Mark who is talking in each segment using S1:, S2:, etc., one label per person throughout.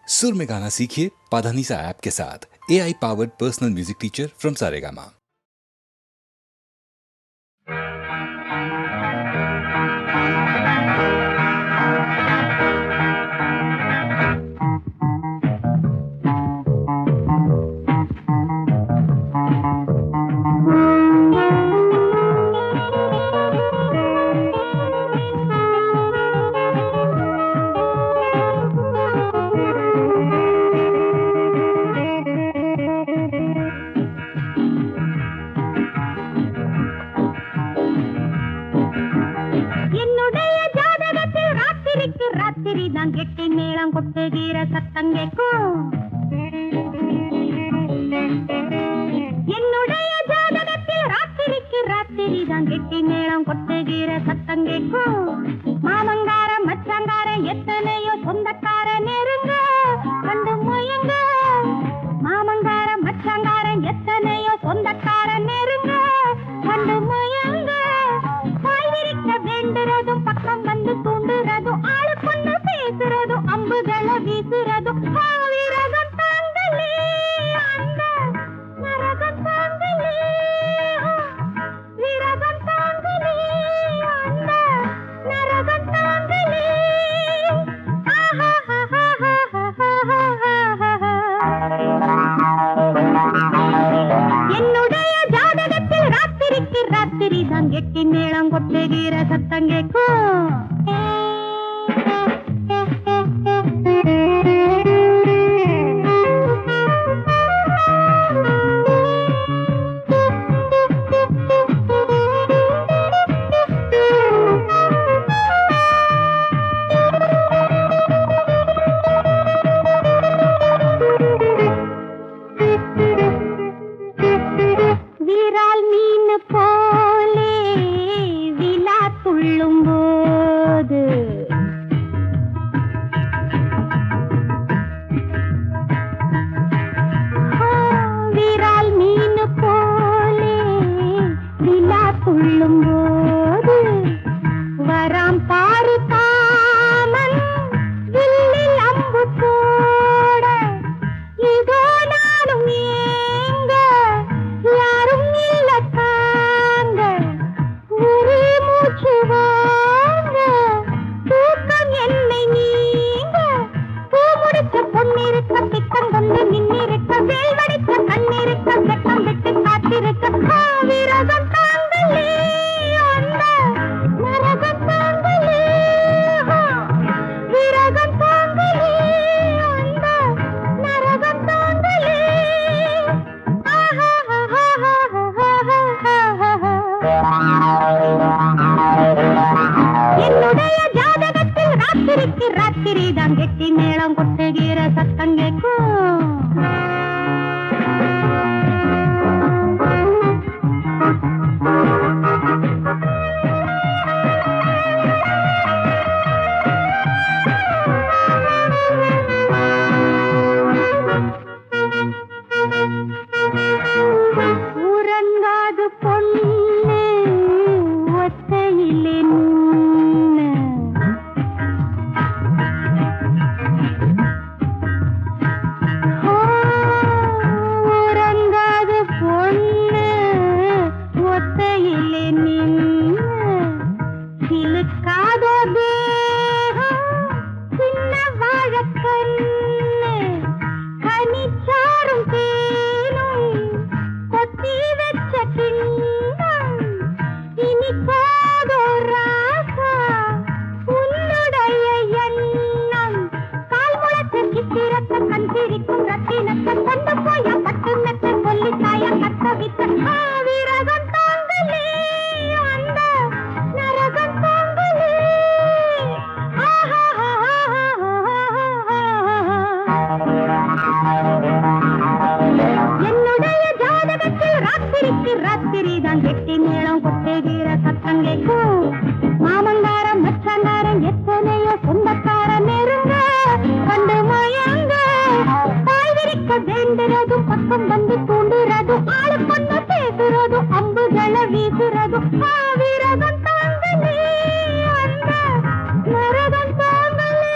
S1: सुर में गाना सीखिए पाधानीसा ऐप के साथ। AI powered personal music teacher from Saregama.
S2: கெட்டி மேளம் கொட்டுகிற சத்தம் கேட்கும். என்னுடைய ஜாதகத்தில் ராத்திரிக்கு ராத்திரி தான் கெட்டி மேளம் கொட்டுகிற சத்தம் கேட்கும். மாமங்கார மச்சாங்கார எத்தனையோ சொந்தக்கார நெருங்க கண்டு முயங்க. மாமங்கார மச்சாங்கார எத்தனையோ சொந்தக்கார நெருங்க கண்டு முயங்க. வாய்விரிக்க வேண்டுறதும் பக்கம் வந்து தூண்டுறதும் ஆளு கொண்டு பேசுறதும் அம்புகளை வீசுறதும் வீரகம் தாங்களே அந்த நரகம் தாங்களே வீரகம் தாங்களே அந்த நரகம் தாங்களே. என்னுடைய ஜாதகத்தில் ராத்திரிக்கு ராத்திரி தான் கெட்டி மேளம் கொட்டுகிற சத்தம் கேட்கும். வீரால் மீன் போலே விழா துள்ளும் போது வீரால் மீன் போலே விழா துள்ளும் போது வராம் பாரு காமன் வில்லில் அம்பு போட இதோ நானும் ஏங்க யாரும் இல்ல தாங்க ஒரு மூச்சு வாங்க தூக்கம் என்னை நீங்க பூ முடிச்ச பொன்னிருக்க பித்தம் கொண்டு நின்னிருக்க வேல் வடித்த கண்ணிருக்க வெட்டம் விட்டு காத்திருக்க விரதம் தாங்களே அந்த நரகம் தாங்களே விரதம் தாங்களே அந்த நரகம் தாங்களே. என்னுடைய ஜாதகத்தில் ராத்திரிக்கு ராத்திரி தான் கெட்டி மேளம் கொட்டுகிற சத்தம் கேட்கும். உறங்காது பொண்ணு ஒத்தையிலே நின்னு உறங்காது பொண்ணு ஒத்தையிலே நின்னு சிலுக்காதோ தேகம் சின்ன வாழக்கண்ணு கனிச்சாரும் தேனும் கொத்தி வச்ச கிண்ணம் இனிக்காதோ ராசா உன்னுடைய எண்ணம். கால் முளைச்ச சித்திரத்த கண் சிரிக்கும் ரத்தினத்தை கொண்டு போய பட்டு மெத்த சொல்லி தாய கத்த வித்த விரகம் தாங்களே அந்த நரகம் தாங்களே. என்னுடைய ஜாதகத்தில் ராத்திரிக்கு ராத்திரி தான் கெட்டி மேளம் கொட்டுகிற சத்தம் கேட்கும். மாமங்கார மச்சாங்கார எத்தனையோ சொந்தக்கார நெருங்க கண்டு மயங்க தாய்விரிக்க வேண்டுறதும் பக்கம் வந்து தூண்டுறதும் ஆளு கொண்டு பேசுறதும் அம்புகளை வீசுறதும் விரதம் தாங்களே அந்த நரகம் தாங்களே.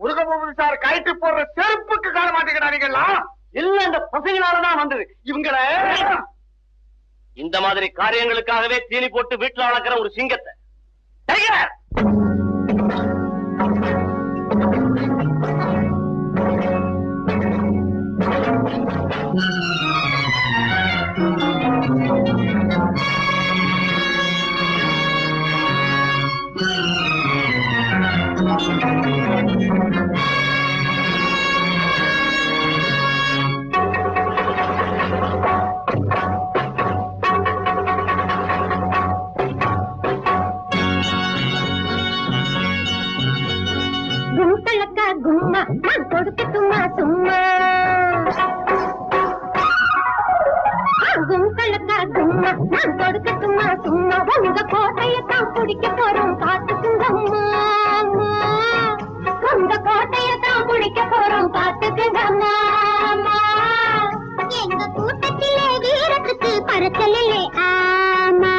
S3: முருகபூபதி சார் கயிற்று போடுற செருப்புக்கு காண மாட்டேங்கிறானீங்களா? இல்ல, இந்த பசங்களாலதான் வந்தது. இவங்கள இந்த மாதிரி காரியங்களுக்காகவே தீனி போட்டு வீட்டுல வளர்க்கிற ஒரு சிங்கத்தை
S2: கும்பலக்கா கும்மா நான் கொடுக்கட்டுமா சும்மா? கும்பலக்கா கும்மா நான் கொடுக்கட்டுமா சும்மா? உங்க கோட்டையத்தான் பிடிக்க போறோம் காத்துக்குங்கம்மா. உங்க கோட்டையத்தான் பிடிக்க போறோம் காத்துக்குங்கம்மா. எங்க கூட்டத்திலே வீரத்துக்கு பறக்கலில்லே ஆமா.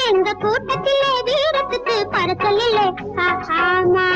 S2: எங்க கூட்டத்திலே வீரத்துக்கு பறக்கலில்லே ஆமா.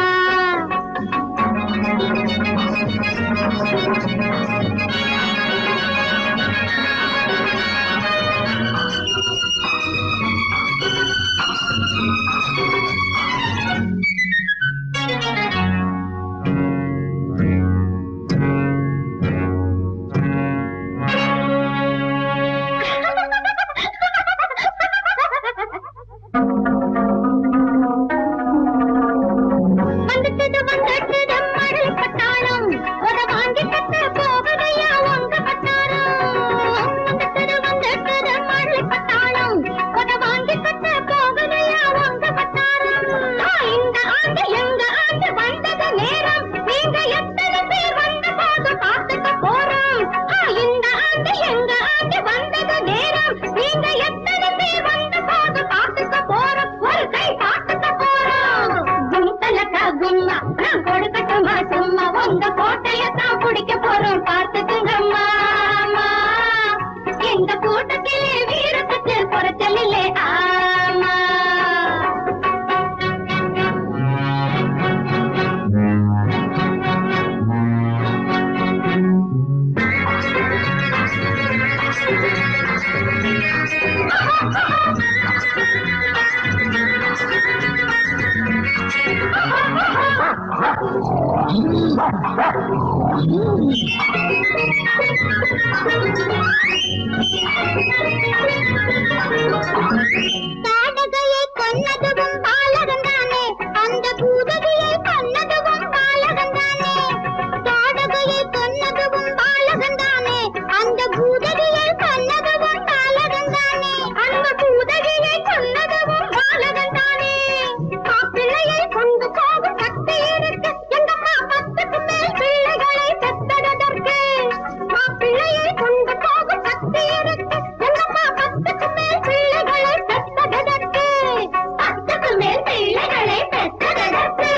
S2: தாடகையை கொன்னதும் பாலகந்தானே, அந்த பூதகியை கொன்னதும் பாலகந்தானே. தாடகையை கொன்னதும் பாலகந்தானே, அந்த பூதகியை கொன்னதும் பாலகந்தானே. அந்த பூதகியை கொன்னதும் பாலகந்தானே. மாப்பிள்ளையை கொண்டு போகும் சக்தி இருக்கு எங்கம்மா 10க்கு மேல் பிள்ளைகளை பெற்றதற்கு. மாப்பிள்ளையை கொண்டு போகும் சக்தி இருக்கு எங்கம்மா 10க்கு மேல் பிள்ளைகளை பெற்றதற்கு. 10க்கு மேல் பிள்ளைகளை பெற்றதற்கு.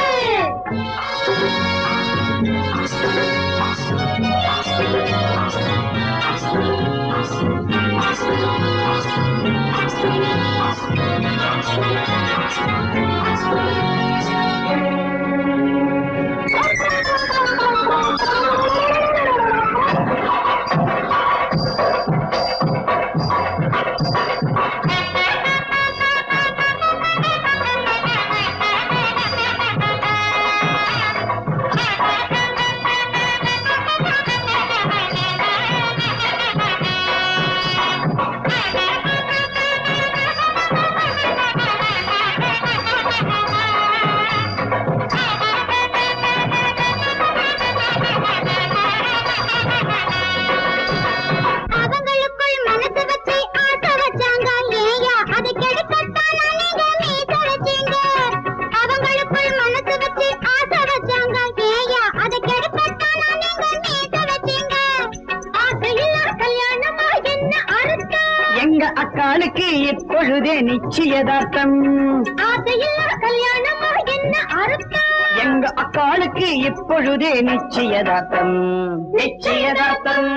S4: அக்காளுக்கு இப்பொழுதே நிச்சயதார்த்தம். எங்க அக்காளுக்கு இப்பொழுதே நிச்சயதார்த்தம். நிச்சயதார்த்தம்.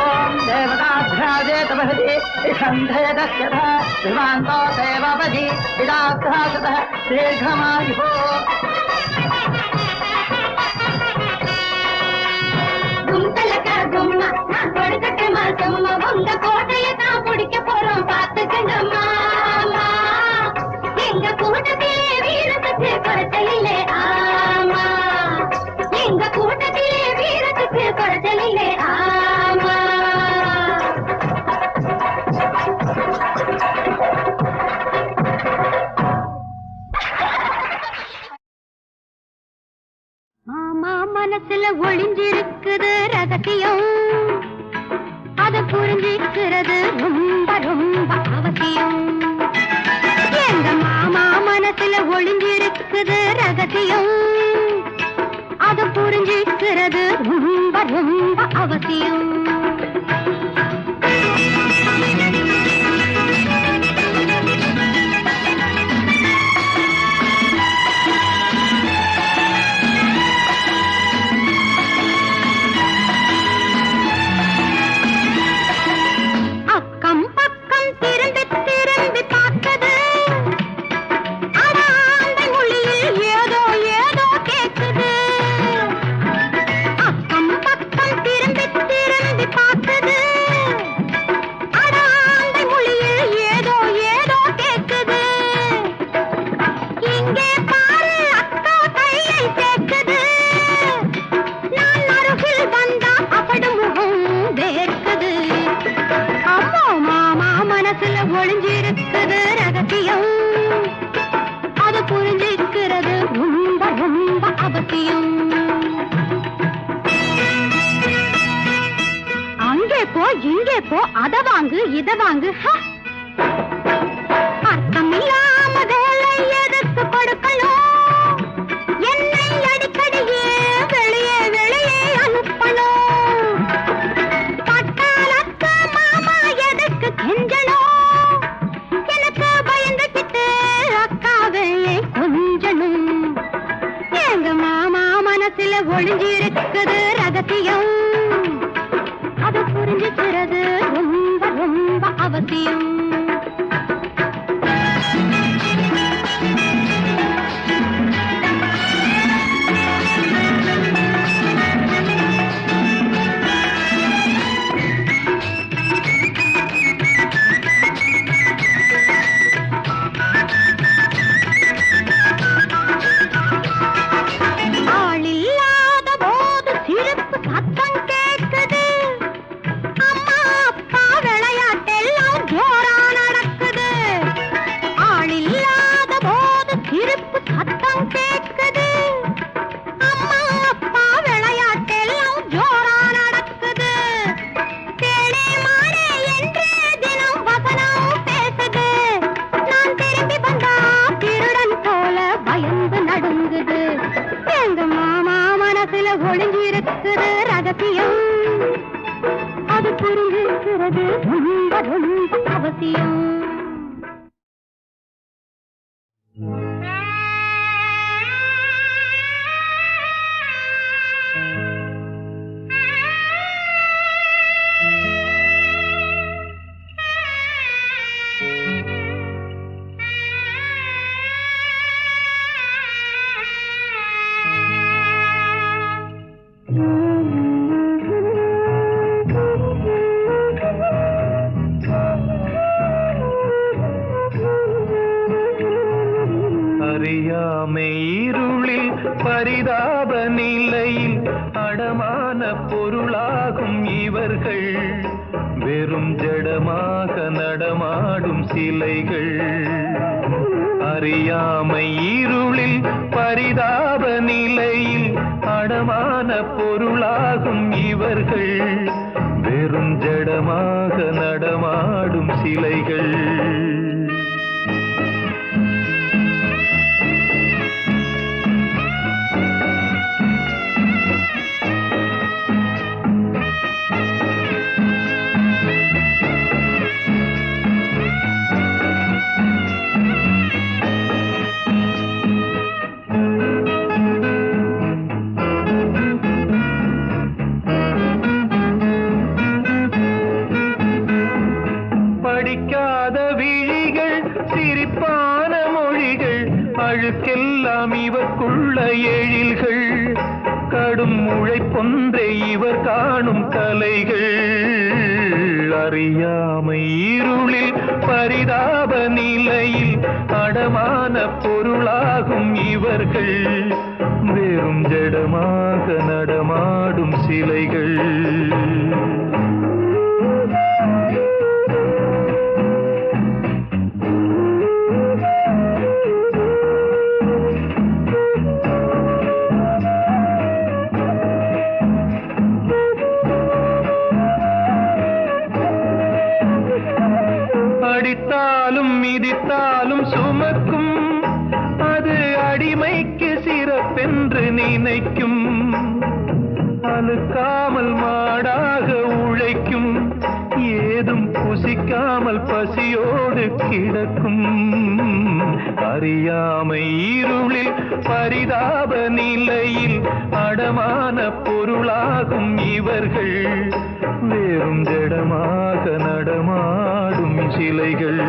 S4: ஓம் தேவதாத்ர राजे तपहति खण्डयदस्यथा विमान्तो सेवापति विदार्थासतः दीर्घमायुः
S2: கும்பலக்கா கும்மா நான் கொடுக்கட்ட மாசம்மா உங்க கோட்டையை தான் பிடிக்க போறோம் பார்த்துக்கங்கம்மா எங்க கூட்டத்திலே வீரத்துக்கு குறைச்சலில்லை ஆமா எங்க கூட்டத்திலே வீரத்துக்கு குறைச்சலில்லை ஆமா மாமா மனசுல ஒளிஞ்சிருக்குது ரகசியம் அது புரிஞ்சிக்கிறது ரொம்ப ரொம்ப அவசியம் எங்க மாமா மனசுல ஒளிஞ்சிருக்குது ரகசியம் அது புரிஞ்சிக்கிறது ரொம்ப ரொம்ப அவசியம் ஒளிஞ்சிருக்குது ரகசியம் அது புரிஞ்சிக்கிறது ரொம்ப ரொம்ப அவசியம் அங்கே போ இங்கே போ அத வாங்கு இத வாங்கு அர்த்தம் இல்லாம வேலை எதுக்கு கொடுக்கணும் என்னை அடிக்கடியே வெளியே வெளியே அனுப்பணும் பட்டாளத்து மாமா எதுக்கு கெஞ்சணும் எங்க மாமா மனசுல ஒளிஞ்சிருக்குது ரகசியம் அது புரிஞ்சுக்கிறது ரொம்ப ரொம்ப அவசியம் ஒளிஞ்சிருக்குது ரகசியம் அது புரிஞ்சிருக்கிறது ரொம்ப ரொம்ப அவசியம்
S5: இருளில் பரிதாப நிலையில் அடமான பொருளாகும் இவர்கள் வெறும் ஜடமாக நடமாடும் சிலைகள் அறியாமை இருளில் பரிதாப நிலையில் அடமான பொருளாகும் இவர்கள் வெறும் ஜடமாக நடமாடும் சிலைகள் படிக்காத விழிகள் சிரிப்பான மொழிகள் அழுக்கெல்லாம் இவர்க்குள்ள எழில்கள் கடும் உழைப்பொன்றே இவர் காணும் கலைகள் அறியாமை இருளில் பரிதாப நிலையில் அடமான பொருளாகும் இவர்கள் வெறும் ஜடமாக நடமாடும் சிலைகள் அடித்தாலும் மிதித்தாலும் சுமக்கும் அது அடிமைக்கு சிறப்பென்று நினைக்கும் அழுக்காமல் மாடாக உழைக்கும் ஏதும் புசிக்காமல் பசியோடு கிடக்கும் அறியாமை இருளில் பரிதாப நிலையில் அடமான பொருளாகும் இவர்கள் வெறும் ஜடமாக நடமாடும் சிலைகள்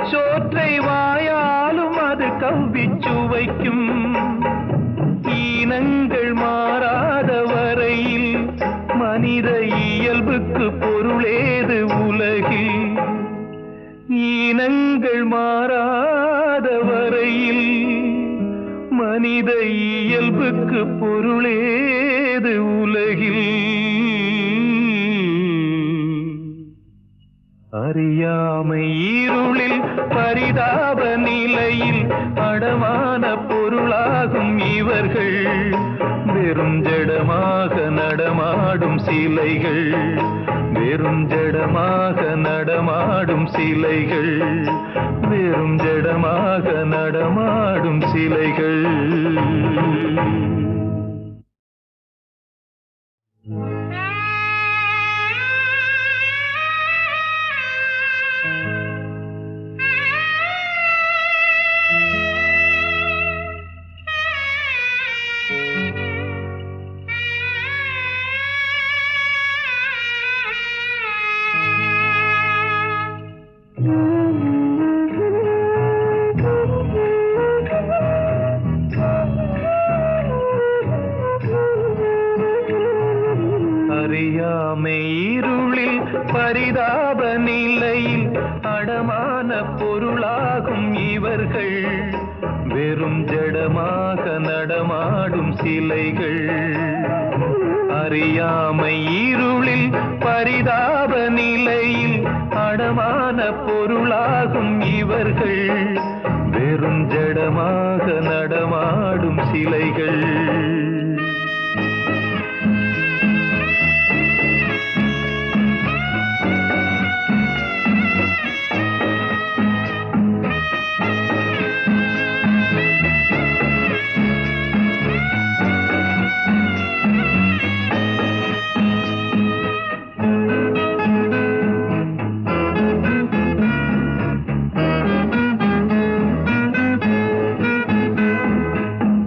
S5: சோற்றை வாயாலும் அது கவ்விச்சுவைக்கும் ஈனங்கள் மாறாத வரையில் மனித இயல்புக்கு பொருளேது உலகில் ஈனங்கள் மாறாத வரையில் மனித இயல்புக்கு பொருளேது உலகில் அறியாமை இருளில் பரிதாப நிலையில் அடமான பொருளாகும் இவர்கள் வெறும் ஜடமாக நடமாடும் சிலைகள் வெறும் ஜடமாக நடமாடும் சிலைகள் வெறும் ஜடமாக நடமாடும் சிலைகள் அறியாமை இருளில் பரிதாப நிலையில் அடமான பொருளாகும் இவர்கள் வெறும் ஜடமாக நடமாடும் சிலைகள் அறியாமை இருளில் பரிதாப நிலையில் அடமான பொருளாகும் இவர்கள் வெறும் ஜடமாக நடமாடும் சிலைகள்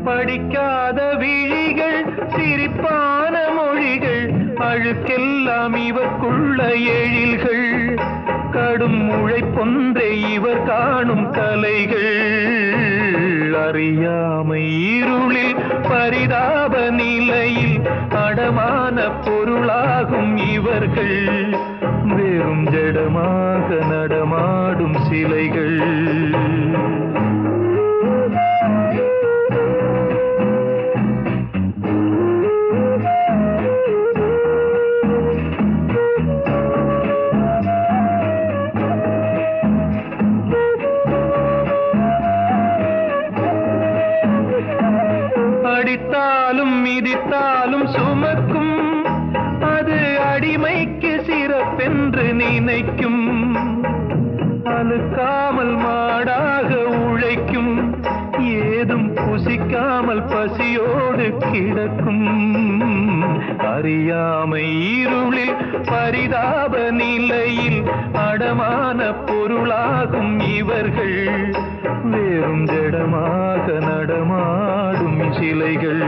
S5: படிக்காத விழிகள் சிரிப்பான மொழிகள் அழுக்கெல்லாம் இவர்க்குள்ள எழில்கள் கடும் உழைப்பொன்றே இவர் காணும் கலைகள் அறியாமை இருளில் பரிதாப நிலையில் அடமான பொருளாகும் இவர்கள் வெறும் ஜடமாக நடமாடும் சிலைகள் அடித்தாலும் மிதித்தாலும் சுமக்கும் அது அடிமைக்கு சிறப்பென்று நினைக்கும் அழுக்காமல் மாடாக உழைக்கும் ஏதும் புசிக்காமல் பசியோடு கிடக்கும் அறியாமை இருளில் பரிதாப நிலையில் அடமான பொருளாகும் இவர்கள் வேறும் ஜடமாக நடமாடும் சிலைகள்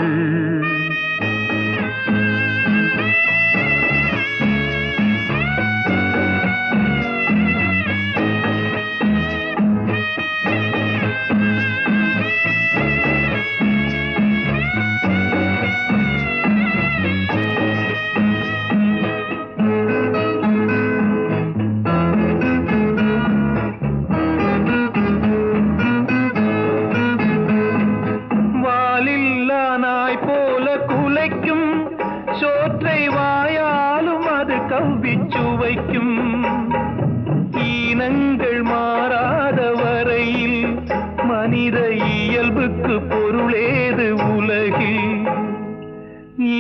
S5: சோற்றை வாயாலும் அது கவ்விச்சுவைக்கும் ஈனங்கள் மாறாத வரையில் மனித இயல்புக்கு பொருளேது உலகில்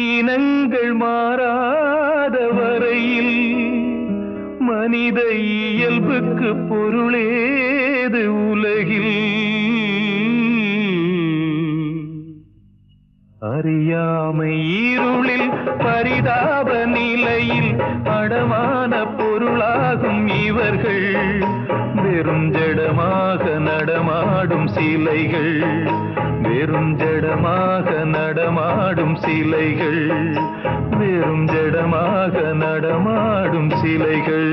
S5: ஈனங்கள் மாறாத வரையில் மனித இயல்புக்கு பொருளேது உலகில் அறியாமை இருளில் பரிதாப நிலையில் அடமான பொருளாகும் இவர்கள் வெறும் ஜடமாக நடமாடும் சிலைகள் வெறும் ஜடமாக நடமாடும் சிலைகள் வெறும் ஜடமாக நடமாடும் சிலைகள்